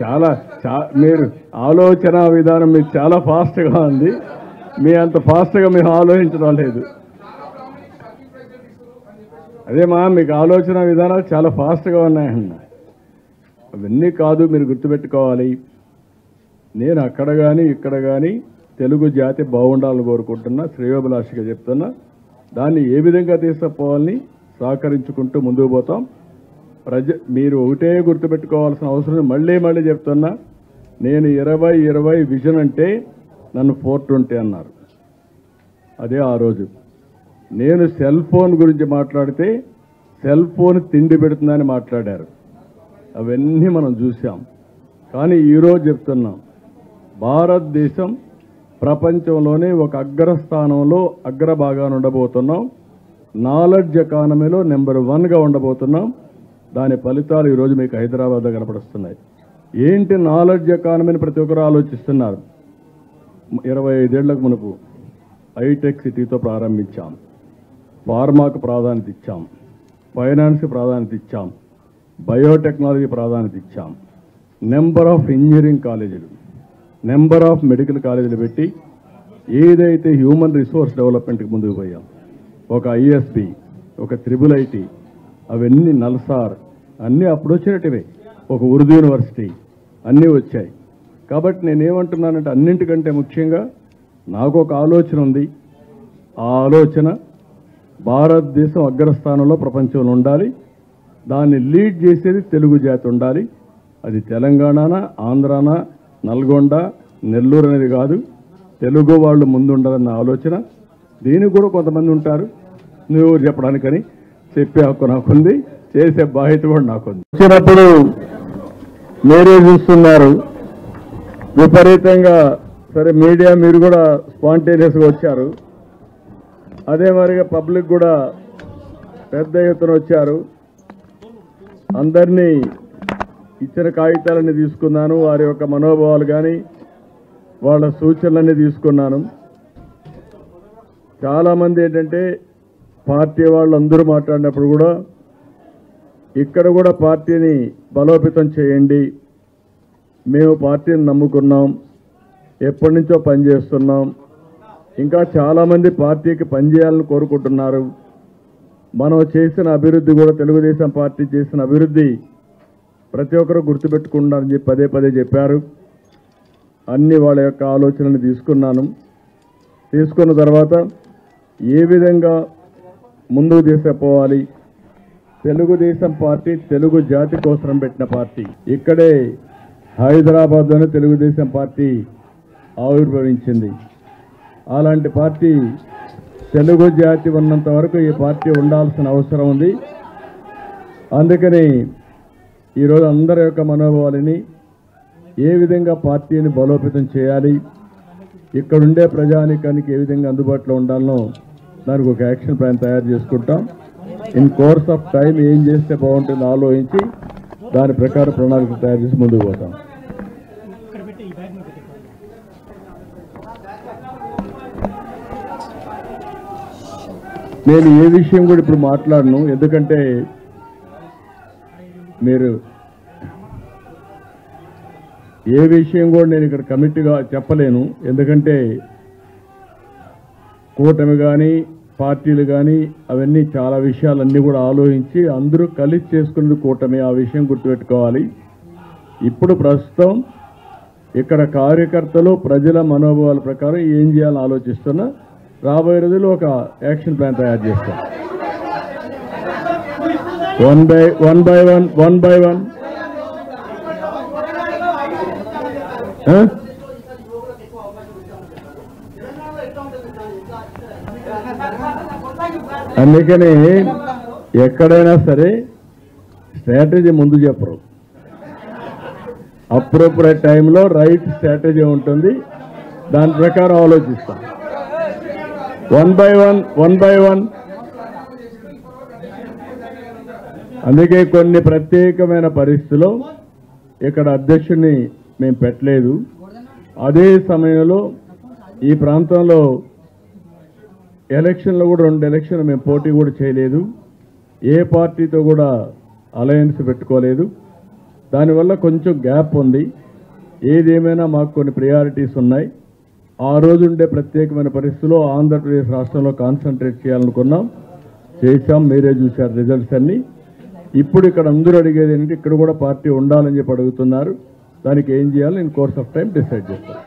చాలా మీరు ఆలోచన విధానం మీకు చాలా ఫాస్ట్గా ఉంది. మీ అంత ఫాస్ట్గా మేము ఆలోచించడం లేదు. అదేమా మీకు ఆలోచన విధానాలు చాలా ఫాస్ట్గా ఉన్నాయన్న. అవన్నీ కాదు, మీరు గుర్తుపెట్టుకోవాలి. నేను అక్కడ కానీ ఇక్కడ కానీ తెలుగు జాతి బాగుండాలని కోరుకుంటున్నా, శ్రేయోభిలాషిగా చెప్తున్నా. దాన్ని ఏ విధంగా తీసుకుపోవాలని సహకరించుకుంటూ ముందుకు పోతాం. మీరు ఒకటే గుర్తుపెట్టుకోవాల్సిన అవసరం మళ్ళీ చెప్తున్నా. నేను 2020 విజన్ అంటే నన్ను 420 అన్నారు. అదే ఆ రోజు నేను సెల్ ఫోన్ గురించి మాట్లాడితే సెల్ ఫోన్ తిండి పెడుతుందని మాట్లాడారు. అవన్నీ మనం చూసాం. కానీ ఈరోజు చెప్తున్నాం, భారతదేశం ప్రపంచంలోనే ఒక అగ్రస్థానంలో అగ్రభాగాన్ని ఉండబోతున్నాం. నాలెడ్జ్ ఎకానమీలో నెంబర్ 1గా ఉండబోతున్నాం. దాని ఫలితాలు ఈరోజు మీకు హైదరాబాద్లో కనపడుస్తున్నాయి. ఏంటి నాలెడ్జ్ ఎకానమీని ప్రతి ఒక్కరు ఆలోచిస్తున్నారు. 25 ఏళ్లకు మునుపు హైటెక్ సిటీతో ప్రారంభించాం. ఫార్మాకు ప్రాధాన్యత ఇచ్చాం, ఫైనాన్స్కి ప్రాధాన్యత ఇచ్చాం, బయోటెక్నాలజీ ప్రాధాన్యత ఇచ్చాం. నెంబర్ ఆఫ్ ఇంజనీరింగ్ కాలేజీలు, నెంబర్ ఆఫ్ మెడికల్ కాలేజీలు పెట్టి ఏదైతే హ్యూమన్ రిసోర్స్ డెవలప్మెంట్కి ముందుకు పోయాం. ఒక ఐఎస్బి, ఒక IIIT, అవన్నీ నల్సార్ అన్నీ అప్పుడు వచ్చినట్టువే. ఒక ఉర్దూ యూనివర్సిటీ అన్నీ వచ్చాయి. కాబట్టి నేనేమంటున్నానంటే అన్నింటికంటే ముఖ్యంగా నాకు ఒక ఆలోచన ఉంది. ఆ ఆలోచన భారతదేశం అగ్రస్థానంలో ప్రపంచంలో ఉండాలి. దాన్ని లీడ్ చేసేది తెలుగు జాతి ఉండాలి. అది తెలంగాణనా, ఆంధ్రానా, నల్గొండ, నెల్లూరు అనేది కాదు. తెలుగు వాళ్ళు ముందు ఉండాలన్న ఆలోచన. దీనికి కూడా కొంతమంది ఉంటారు, నువ్వు చెప్పడానికని. చెప్పే హక్కు నాకుంది, చేసే బాధ్యత కూడా నాకుంది. వచ్చినప్పుడు మీరే చూస్తున్నారు విపరీతంగా. సరే, మీడియా మీరు కూడా స్పాంటేనియస్గా వచ్చారు. అదే మరిగా పబ్లిక్ కూడా పెద్ద ఎత్తున వచ్చారు. అందరినీ ఇచ్చిన కాగితాలన్నీ తీసుకున్నాను. వారి యొక్క మనోభావాలు కానీ వాళ్ళ సూచనలన్నీ తీసుకున్నాను. చాలామంది ఏంటంటే పార్టీ వాళ్ళు అందరూ మాట్లాడినప్పుడు కూడా ఇక్కడ కూడా పార్టీని బలోపేతం చేయండి, మేము పార్టీని నమ్ముకున్నాం, ఎప్పటి నుంచో పనిచేస్తున్నాం, ఇంకా చాలామంది పార్టీకి పనిచేయాలని కోరుకుంటున్నారు. మనం చేసిన అభివృద్ధి కూడా, తెలుగుదేశం పార్టీ చేసిన అభివృద్ధి ప్రతి ఒక్కరూ గుర్తుపెట్టుకుంటారని చెప్పి పదే చెప్పారు. అన్ని వాళ్ళ యొక్క ఆలోచనలు తీసుకున్నాను. తీసుకున్న తర్వాత ఏ విధంగా ముందుకు తీసుకుపోవాలి. తెలుగుదేశం పార్టీ తెలుగు జాతి కోసం పెట్టిన పార్టీ. ఇక్కడే హైదరాబాద్లోనే తెలుగుదేశం పార్టీ ఆవిర్భవించింది. అలాంటి పార్టీ తెలుగు జాతి ఉన్నంత వరకు ఈ పార్టీ ఉండాల్సిన అవసరం ఉంది. అందుకని ఈరోజు అందరి యొక్క మనోభావాలని ఏ విధంగా పార్టీని బలోపేతం చేయాలి, ఇక్కడుండే ప్రజానికానికి ఏ విధంగా అందుబాటులో ఉండాలనో దానికి ఒక యాక్షన్ ప్లాన్ తయారు చేసుకుంటాం. ఇన్ కోర్స్ ఆఫ్ టైం ఏం చేస్తే బాగుంటుందో ఆలోచించి దాని ప్రకారం ప్రణాళిక తయారు చేసి ముందుకు పోతాం. నేను ఏ విషయం కూడా ఇప్పుడు మాట్లాడను, ఎందుకంటే మీరు ఏ విషయం కూడా నేను ఇక్కడ కమిటీగా చెప్పలేను. ఎందుకంటే కూటమి కానీ పార్టీలు కానీ అవన్నీ చాలా విషయాలన్నీ కూడా ఆలోచించి అందరూ కలిసి చేసుకున్నది కూటమి. ఆ విషయం గుర్తుపెట్టుకోవాలి. ఇప్పుడు ప్రస్తుతం ఇక్కడ కార్యకర్తలు ప్రజల మనోభావాల ప్రకారం ఏం చేయాలని ఆలోచిస్తున్నా. రాబోయే రోజుల్లో ఒక యాక్షన్ ప్లాన్ తయారు చేస్తాం. వన్ బై వన్ అందుకని ఎక్కడైనా సరే స్ట్రాటజీ ముందు చెప్పరు. అప్రోప్రియట్ టైంలో రైట్ స్ట్రాటజీ ఉంటుంది, దాని ప్రకారం ఆలోచిస్తాం. One by one. అందుకే కొన్ని ప్రత్యేకమైన పరిస్థితుల్లో ఇక్కడ అధ్యక్షుడిని మేము పెట్టలేదు. అదే సమయంలో ఈ ప్రాంతంలో ఎలక్షన్లో కూడా 2 ఎలక్షన్లు మేము పోటీ కూడా చేయలేదు. ఏ పార్టీతో కూడా అలయన్స్ పెట్టుకోలేదు. దానివల్ల కొంచెం గ్యాప్ ఉంది. ఏదేమైనా మాకు కొన్ని ప్రయారిటీస్ ఉన్నాయి. ఆ రోజు ఉండే ప్రత్యేకమైన పరిస్థితుల్లో ఆంధ్రప్రదేశ్ రాష్ట్రంలో కాన్సన్ట్రేట్ చేయాలనుకున్నాం, చేశాం. మీరే చూశారు రిజల్ట్స్ అన్నీ. ఇప్పుడు ఇక్కడ అందరూ అడిగేది ఏంటంటే ఇక్కడ కూడా పార్టీ ఉండాలని చెప్పి అడుగుతున్నారు. దానికి ఏం చేయాలో in course of time decide చేస్తాం.